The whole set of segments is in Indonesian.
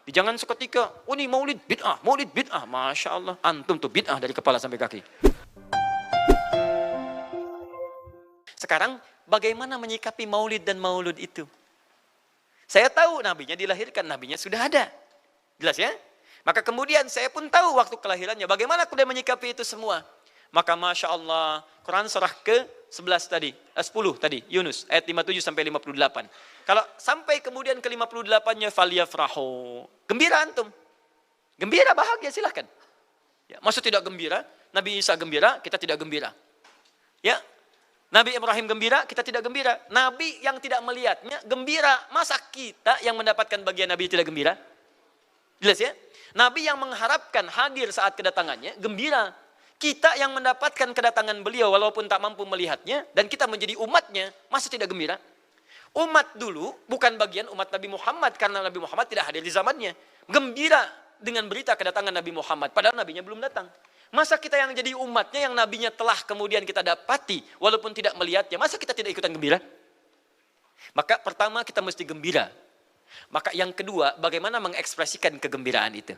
Jangan seketika, oh ini maulid bid'ah, maulid bid'ah. Masya Allah, antum tuh bid'ah dari kepala sampai kaki. Sekarang, bagaimana menyikapi maulid dan maulud itu? Saya tahu nabinya dilahirkan, nabinya sudah ada. Jelas ya? Maka kemudian saya pun tahu waktu kelahirannya. Bagaimana kemudian menyikapi itu semua? Maka Masya Allah, Quran surah ke-11 tadi, 10 tadi, Yunus, ayat 57 sampai 58. Kalau sampai kemudian ke 58-nya, faliyafrahu. Gembira antum. Gembira, bahagia, silahkan. Ya, maksud tidak gembira, Nabi Isa gembira, kita tidak gembira. Ya, Nabi Ibrahim gembira, kita tidak gembira. Nabi yang tidak melihatnya gembira. Masa kita yang mendapatkan bagian Nabi tidak gembira? Jelas ya? Nabi yang mengharapkan hadir saat kedatangannya gembira. Kita yang mendapatkan kedatangan beliau walaupun tak mampu melihatnya dan kita menjadi umatnya, masa tidak gembira? Umat dulu bukan bagian umat Nabi Muhammad karena Nabi Muhammad tidak hadir di zamannya. Gembira dengan berita kedatangan Nabi Muhammad padahal nabinya belum datang. Masa kita yang jadi umatnya yang nabinya telah kemudian kita dapati walaupun tidak melihatnya, masa kita tidak ikutan gembira? Maka pertama kita mesti gembira. Maka yang kedua, bagaimana mengekspresikan kegembiraan itu?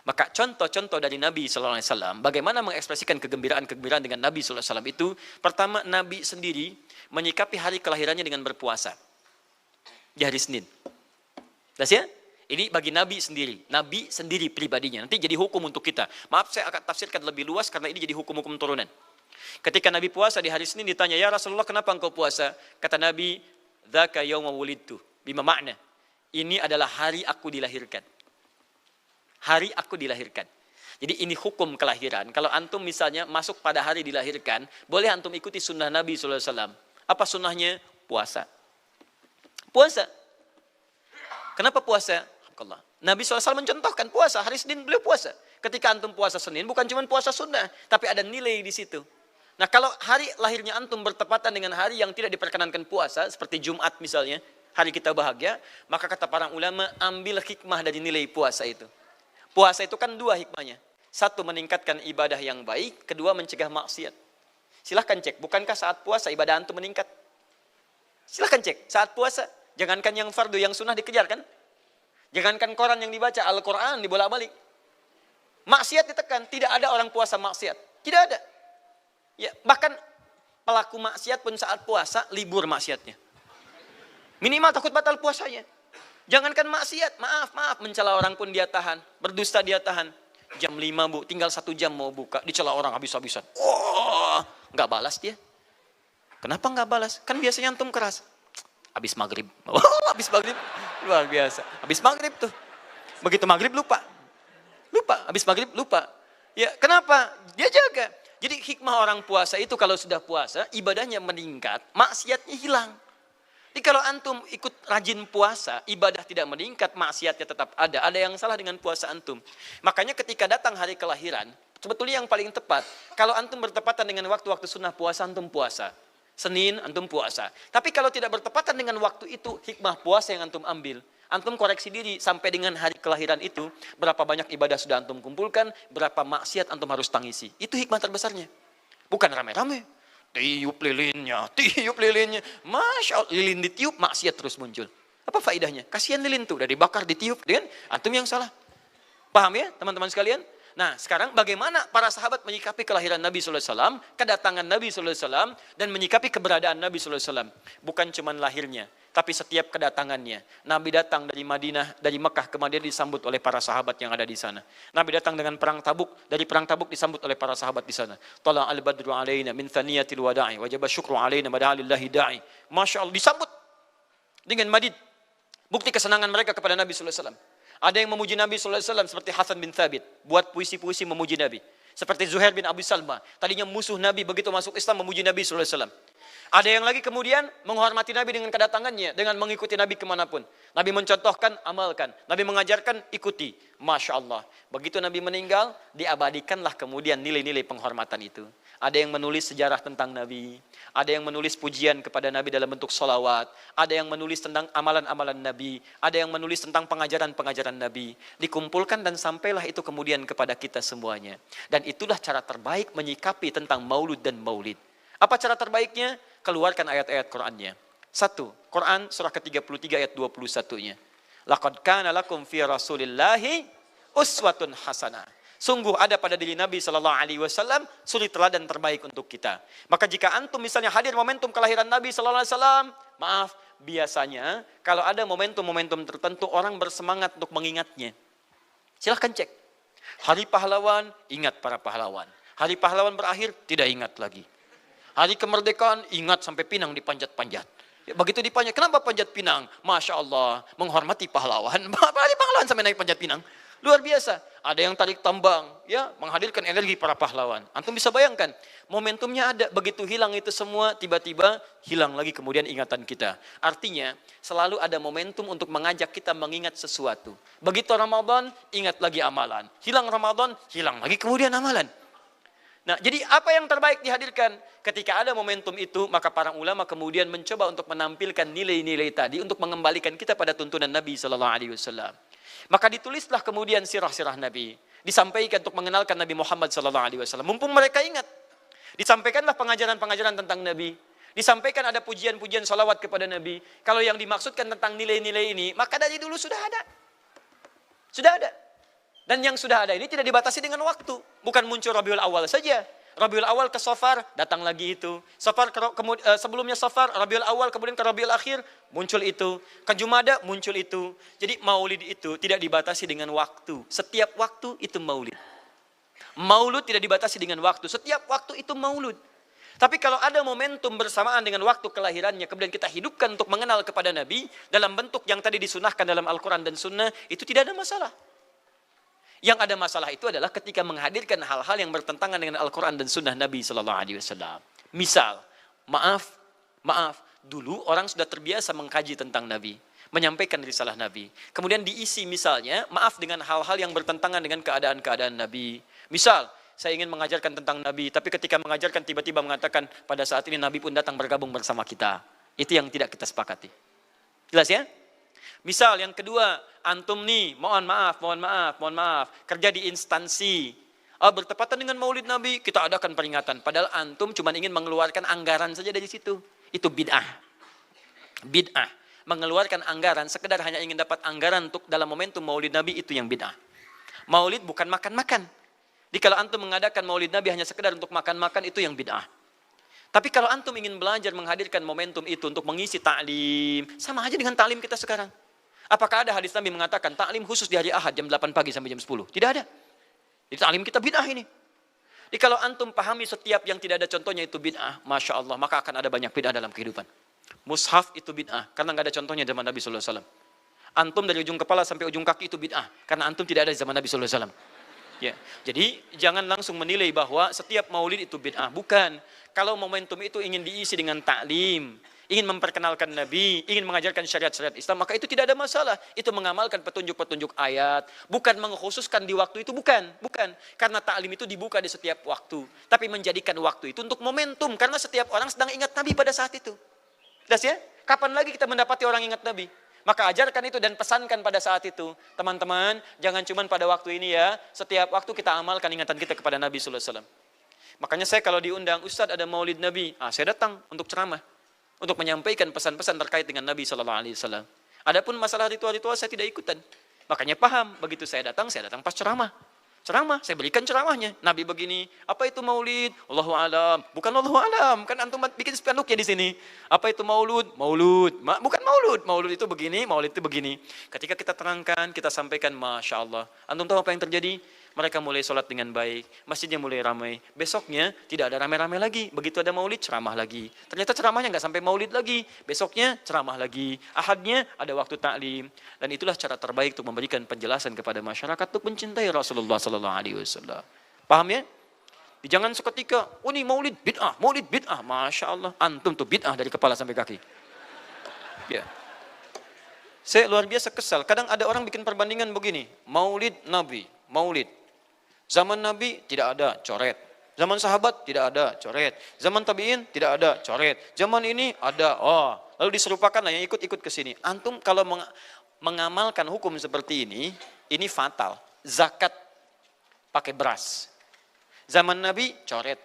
Maka contoh-contoh dari Nabi SAW, bagaimana mengekspresikan kegembiraan-kegembiraan dengan Nabi SAW itu, pertama Nabi sendiri menyikapi hari kelahirannya dengan berpuasa. Di hari Senin. Jelas ya? Ini bagi Nabi sendiri pribadinya. Nanti jadi hukum untuk kita. Maaf saya akan tafsirkan lebih luas karena ini jadi hukum-hukum turunan. Ketika Nabi puasa di hari Senin ditanya, ya Rasulullah kenapa engkau puasa? Kata Nabi, dzaka yauma wulidtu. Bima makna? Ini adalah hari aku dilahirkan. Hari aku dilahirkan. Jadi ini hukum kelahiran. Kalau antum misalnya masuk pada hari dilahirkan, boleh antum ikuti sunnah Nabi SAW. Apa sunnahnya? Puasa. Puasa. Kenapa puasa? Nabi SAW mencontohkan puasa. Hari Senin beliau puasa. Ketika antum puasa Senin, bukan cuma puasa sunnah, tapi ada nilai di situ. Nah kalau hari lahirnya antum bertepatan dengan hari yang tidak diperkenankan puasa, seperti Jumat misalnya, hari kita bahagia, maka kata para ulama, ambil hikmah dari nilai puasa itu. Puasa itu kan dua hikmahnya. Satu, meningkatkan ibadah yang baik. Kedua, mencegah maksiat. Silahkan cek, bukankah saat puasa ibadah antum meningkat? Silahkan cek, saat puasa. Jangankan yang fardu, yang sunnah dikejar kan? Jangankan koran yang dibaca, Al-Quran dibolak-balik. Maksiat ditekan, tidak ada orang puasa maksiat. Tidak ada. Ya, bahkan pelaku maksiat pun saat puasa, libur maksiatnya. Minimal takut batal puasanya. Jangankan maksiat, maaf, mencela orang pun dia tahan. Berdusta dia tahan. Jam 5 bu, tinggal 1 jam mau buka. Dicela orang habis-habisan. Oh, nggak balas dia. Kenapa nggak balas? Kan biasanya antum keras. Habis maghrib. Oh, habis maghrib. Luar biasa. Habis maghrib tuh. Begitu maghrib lupa. Habis maghrib lupa. Ya, kenapa? Dia jaga. Jadi hikmah orang puasa itu kalau sudah puasa, ibadahnya meningkat, maksiatnya hilang. Jadi kalau antum ikut rajin puasa, ibadah tidak meningkat, maksiatnya tetap ada. Ada yang salah dengan puasa antum. Makanya ketika datang hari kelahiran, sebetulnya yang paling tepat, kalau antum bertepatan dengan waktu-waktu sunnah puasa, antum puasa. Senin, antum puasa. Tapi kalau tidak bertepatan dengan waktu itu, hikmah puasa yang antum ambil. Antum koreksi diri sampai dengan hari kelahiran itu, berapa banyak ibadah sudah antum kumpulkan, berapa maksiat antum harus tangisi. Itu hikmah terbesarnya. Bukan rame-rame. Tiup lilinnya. Masya Allah, lilin ditiup, maksiat terus muncul. Apa faedahnya? Kasihan lilin tuh, udah dibakar, ditiup, dengan antum yang salah. Paham ya teman-teman sekalian? Nah sekarang bagaimana para sahabat menyikapi kelahiran Nabi SAW, kedatangan Nabi SAW, dan menyikapi keberadaan Nabi SAW. Bukan cuma lahirnya, tapi setiap kedatangannya. Nabi datang dari Madinah, dari Mekah ke Madinah disambut oleh para sahabat yang ada di sana. Nabi datang dengan perang Tabuk, dari perang Tabuk disambut oleh para sahabat di sana. Tala al-badru alaina min thaniyatil wada'i, wajaba syukru alaina mada'alillahi da'i. Masya Allah, disambut dengan madid. Bukti kesenangan mereka kepada Nabi SAW. Ada yang memuji Nabi SAW seperti Hasan bin Thabit, buat puisi-puisi memuji Nabi. Seperti Zuhair bin Abi Salma, tadinya musuh Nabi, begitu masuk Islam memuji Nabi SAW. Ada yang lagi kemudian menghormati Nabi dengan kedatangannya, dengan mengikuti Nabi kemanapun. Nabi mencontohkan, amalkan. Nabi mengajarkan, ikuti. Masya Allah. Begitu Nabi meninggal, diabadikanlah kemudian nilai-nilai penghormatan itu. Ada yang menulis sejarah tentang Nabi. Ada yang menulis pujian kepada Nabi dalam bentuk sholawat. Ada yang menulis tentang amalan-amalan Nabi. Ada yang menulis tentang pengajaran-pengajaran Nabi. Dikumpulkan dan sampailah itu kemudian kepada kita semuanya. Dan itulah cara terbaik menyikapi tentang maulud dan maulid. Apa cara terbaiknya? Keluarkan ayat-ayat Qur'annya. 1. Quran surah ke-33 ayat 21-nya. Laqad kana lakum fi Rasulillahi uswatun hasanah. Sungguh ada pada diri Nabi sallallahu alaihi wasallam suri teladan terbaik untuk kita. Maka jika antum misalnya hadir momentum kelahiran Nabi sallallahu alaihi wasallam, maaf, biasanya kalau ada momentum-momentum tertentu orang bersemangat untuk mengingatnya. Silahkan cek. Hari pahlawan, ingat para pahlawan. Hari pahlawan berakhir, tidak ingat lagi. Hari kemerdekaan, ingat sampai pinang dipanjat-panjat. Begitu dipanjat, kenapa panjat pinang? Masya Allah, menghormati pahlawan. Hari pahlawan sampai naik panjat pinang. Luar biasa. Ada yang tarik tambang, ya, menghadirkan energi para pahlawan. Antum bisa bayangkan, momentumnya ada. Begitu hilang itu semua, tiba-tiba hilang lagi kemudian ingatan kita. Artinya, selalu ada momentum untuk mengajak kita mengingat sesuatu. Begitu Ramadan, ingat lagi amalan. Hilang Ramadan, hilang lagi kemudian amalan. Nah, jadi apa yang terbaik dihadirkan? Ketika ada momentum itu, maka para ulama kemudian mencoba untuk menampilkan nilai-nilai tadi untuk mengembalikan kita pada tuntunan Nabi sallallahu alaihi wasallam. Maka ditulislah kemudian sirah-sirah Nabi, disampaikan untuk mengenalkan Nabi Muhammad sallallahu alaihi wasallam. Mumpung mereka ingat, disampaikanlah pengajaran-pengajaran tentang Nabi. Disampaikan ada pujian-pujian salawat kepada Nabi. Kalau yang dimaksudkan tentang nilai-nilai ini, maka dari dulu sudah ada. Sudah ada. Dan yang sudah ada ini tidak dibatasi dengan waktu. Bukan muncul Rabiul Awal saja. Rabiul Awal ke Safar, datang lagi itu. Safar sebelumnya Safar, Rabiul Awal, kemudian ke Rabiul Akhir, muncul itu. Ke Jumada, muncul itu. Jadi maulid itu tidak dibatasi dengan waktu. Setiap waktu itu maulid. Maulud tidak dibatasi dengan waktu. Setiap waktu itu maulud. Tapi kalau ada momentum bersamaan dengan waktu kelahirannya, kemudian kita hidupkan untuk mengenal kepada Nabi, dalam bentuk yang tadi disunahkan dalam Al-Quran dan Sunnah, itu tidak ada masalah. Yang ada masalah itu adalah ketika menghadirkan hal-hal yang bertentangan dengan Al-Quran dan Sunnah Nabi Sallallahu Alaihi Wasallam. Misal, maaf, dulu orang sudah terbiasa mengkaji tentang Nabi, menyampaikan risalah Nabi. Kemudian diisi misalnya, maaf, dengan hal-hal yang bertentangan dengan keadaan-keadaan Nabi. Misal, saya ingin mengajarkan tentang Nabi, tapi ketika mengajarkan tiba-tiba mengatakan pada saat ini Nabi pun datang bergabung bersama kita. Itu yang tidak kita sepakati. Jelas ya? Misal yang kedua, antum nih, mohon maaf, kerja di instansi, bertepatan dengan Maulid Nabi, kita adakan peringatan. Padahal antum cuma ingin mengeluarkan anggaran saja dari situ. Itu bid'ah. Bid'ah. Mengeluarkan anggaran, sekedar hanya ingin dapat anggaran untuk dalam momentum Maulid Nabi, itu yang bid'ah. Maulid bukan makan-makan. Jadi kalau antum mengadakan Maulid Nabi hanya sekedar untuk makan-makan, itu yang bid'ah. Tapi kalau antum ingin belajar menghadirkan momentum itu untuk mengisi ta'lim, sama aja dengan ta'lim kita sekarang. Apakah ada hadis Nabi mengatakan ta'lim khusus di hari Ahad jam 8 pagi sampai jam 10? Tidak ada. Jadi ta'lim kita bid'ah ini. Jadi kalau antum pahami setiap yang tidak ada contohnya itu bid'ah, Masya Allah, maka akan ada banyak bid'ah dalam kehidupan. Mushaf itu bid'ah, karena nggak ada contohnya zaman Nabi SAW. Antum dari ujung kepala sampai ujung kaki itu bid'ah, karena antum tidak ada di zaman Nabi SAW. Ya, jadi jangan langsung menilai bahwa setiap maulid itu bid'ah. Bukan. Kalau momentum itu ingin diisi dengan ta'lim, ingin memperkenalkan Nabi, ingin mengajarkan syariat-syariat Islam, maka itu tidak ada masalah. Itu mengamalkan petunjuk-petunjuk ayat, bukan mengkhususkan di waktu itu, bukan. Karena ta'lim itu dibuka di setiap waktu, tapi menjadikan waktu itu untuk momentum, karena setiap orang sedang ingat Nabi pada saat itu. Jelas ya? Kapan lagi kita mendapati orang ingat Nabi? Maka ajarkan itu dan pesankan pada saat itu. Teman-teman, jangan cuma pada waktu ini ya, setiap waktu kita amalkan ingatan kita kepada Nabi sallallahu alaihi wasallam. Makanya saya kalau diundang, Ustadz ada Maulid Nabi, saya datang untuk ceramah, untuk menyampaikan pesan-pesan terkait dengan Nabi sallallahu alaihi wasallam. Adapun masalah ritual-ritual saya tidak ikutan. Makanya paham, begitu saya datang pas ceramah. Ceramah, saya berikan ceramahnya. Nabi begini, apa itu maulid? Allahu alam. Bukan Allahu alam, kan antum bikin spanduknya di sini. Apa itu maulud? Maulud. Bukan maulud. Maulud itu begini, maulid itu begini. Ketika kita terangkan, kita sampaikan, Masya Allah. Antum tahu apa yang terjadi? Mereka mulai sholat dengan baik, masjidnya mulai ramai. Besoknya tidak ada ramai-ramai lagi. Begitu ada maulid, ceramah lagi. Ternyata ceramahnya nggak sampai maulid lagi. Besoknya ceramah lagi. Ahadnya ada waktu taklim. Dan itulah cara terbaik untuk memberikan penjelasan kepada masyarakat untuk mencintai Rasulullah Sallallahu Alaihi Wasallam. Paham ya? Jangan seketika, ini maulid bid'ah, Masya Allah. Antum tuh bid'ah dari kepala sampai kaki. Ya. Saya luar biasa kesal. Kadang ada orang bikin perbandingan begini. Maulid Nabi, maulid. Zaman Nabi tidak ada coret. Zaman sahabat tidak ada coret. Zaman tabi'in tidak ada coret. Zaman ini ada. Lalu diserupakan yang ikut-ikut ke sini. Antum kalau mengamalkan hukum seperti ini fatal. Zakat pakai beras. Zaman Nabi coret.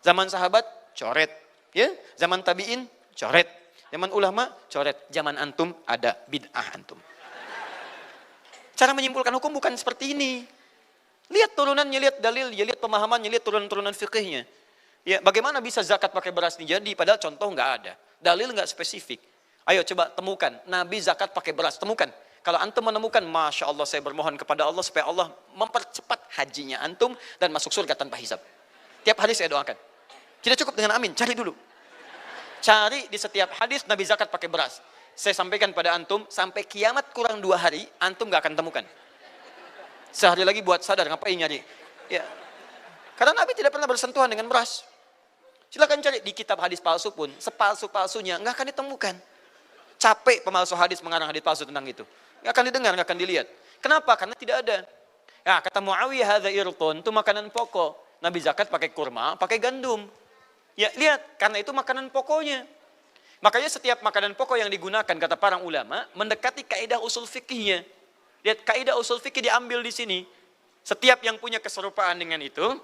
Zaman sahabat coret. Ya, zaman tabi'in coret. Zaman ulama coret. Zaman antum ada bid'ah antum. Cara menyimpulkan hukum bukan seperti ini. Lihat turunannya, lihat dalilnya, lihat pemahamannya, lihat turunan-turunan fikihnya. Ya, bagaimana bisa zakat pakai beras ini jadi? Padahal contoh nggak ada. Dalil nggak spesifik. Ayo coba temukan, Nabi zakat pakai beras, temukan. Kalau antum menemukan, Masya Allah saya bermohon kepada Allah supaya Allah mempercepat hajinya antum dan masuk surga tanpa hisab. Tiap hari saya doakan. Tidak cukup dengan amin, cari dulu. Cari di setiap hadis Nabi zakat pakai beras. Saya sampaikan pada antum, sampai kiamat kurang 2 hari, antum gak akan temukan. Sehari lagi buat sadar, ngapain nyari? Ya. Karena Nabi tidak pernah bersentuhan dengan beras. Silakan cari di kitab hadis palsu pun, sepalsu-palsunya nggak akan ditemukan. Capek pemalsu hadis mengarang hadis palsu tentang itu. Nggak akan didengar, nggak akan dilihat. Kenapa? Karena tidak ada. Ya, kata Muawiyah, hadza irtun, itu makanan pokok. Nabi zakat pakai kurma, pakai gandum. Ya, lihat, karena itu makanan pokoknya. Makanya setiap makanan pokok yang digunakan, kata para ulama, mendekati kaidah usul fikihnya. Lihat, kaidah usul fikih diambil di sini. Setiap yang punya keserupaan dengan itu,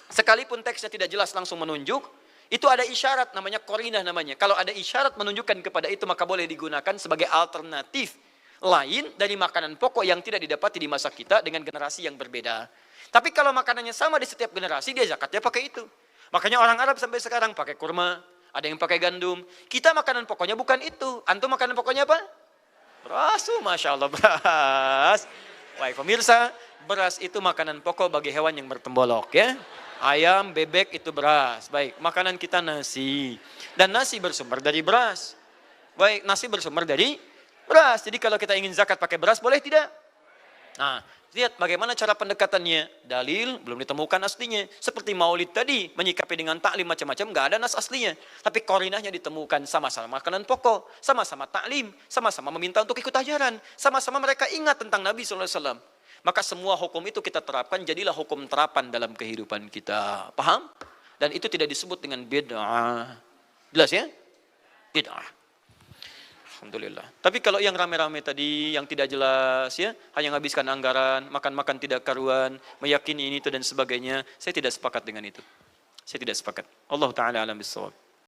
sekalipun teksnya tidak jelas langsung menunjuk, itu ada isyarat, namanya qarinah namanya. Kalau ada isyarat menunjukkan kepada itu, maka boleh digunakan sebagai alternatif lain dari makanan pokok yang tidak didapati di masa kita dengan generasi yang berbeda. Tapi kalau makanannya sama di setiap generasi, dia zakatnya pakai itu. Makanya orang Arab sampai sekarang pakai kurma, ada yang pakai gandum. Kita makanan pokoknya bukan itu. Antum makanan pokoknya apa? Beras, Masya Allah, beras. Baik pemirsa, beras itu makanan pokok bagi hewan yang bertembolok ya. Ayam, bebek itu beras. Baik, makanan kita nasi. Dan nasi bersumber dari beras. Baik, nasi bersumber dari beras. Jadi kalau kita ingin zakat pakai beras, boleh tidak? Nah, lihat bagaimana cara pendekatannya. Dalil belum ditemukan aslinya. Seperti maulid tadi, menyikapi dengan taklim macam-macam, nggak ada nas aslinya. Tapi korinahnya ditemukan, sama-sama makanan pokok, sama-sama taklim, sama-sama meminta untuk ikut ajaran, sama-sama mereka ingat tentang Nabi SAW. Maka semua hukum itu kita terapkan, jadilah hukum terapan dalam kehidupan kita. Paham? Dan itu tidak disebut dengan bid'ah. Jelas ya? Bid'ah. Alhamdulillah. Tapi kalau yang rame-rame tadi, yang tidak jelas ya, hanya menghabiskan anggaran, makan-makan tidak karuan, meyakini ini itu dan sebagainya, saya tidak sepakat dengan itu. Saya tidak sepakat. Allah Ta'ala alam bisawab.